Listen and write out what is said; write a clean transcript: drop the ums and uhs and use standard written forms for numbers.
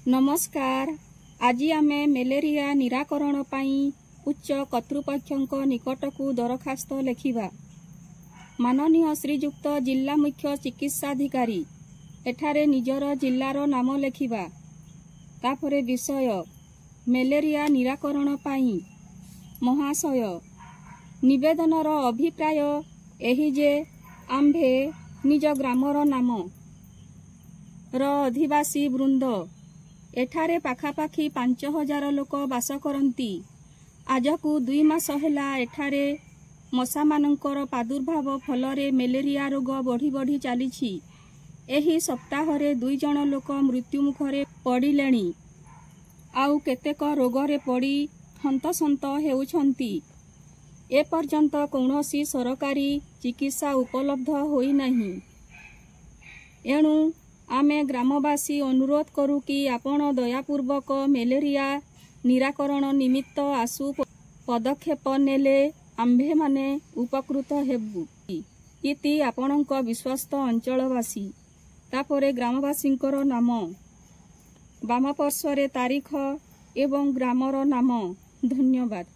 नमस्कार। आज आमे मेलेरिया निराकरण पाई उच्च कर्तृपक्षों निकट को दरखास्त लेखिबा। माननीय श्रीजुक्त जिला मुख्य चिकित्साधिकारी एठारे निजर जिलार नाम लेखिबा। तापरे विषय मेलेरिया निराकरण पाई महाशय निवेदनर अभिप्राय एही जे आम्भे निज ग्रामर नाम र अधिवासी वृंद एठारे पाखापाखी 5000 लोक बास करती। आज को 2 मास हैला एठारे मशा मानकर प्रादुर्भाव फलरे मेलेरिया रोग बढ़ी बढ़ी चली। एही सप्ताहरे 2 जन लोक मृत्यु मुखरे पड़िलेनी। आउ केतेक रोगरे पड़ी हंतसंत हेउछंती। ए पर्यंत कौनसी सरकारी चिकित्सा उपलब्ध होई नहीं। एणु आमे ग्रामवासी अनुरोध करू कि आपण दयापूर्वक मेलेरिया निराकरण निमित्त आसु पदक्षेप नेले आम्भे माने उपकृत हेबु इति आपणक विश्वस्त अंचलवासी। तापरे ग्रामवासींकर नाम वामपार्श्वरे तारीख एवं ग्रामर नाम। धन्यवाद।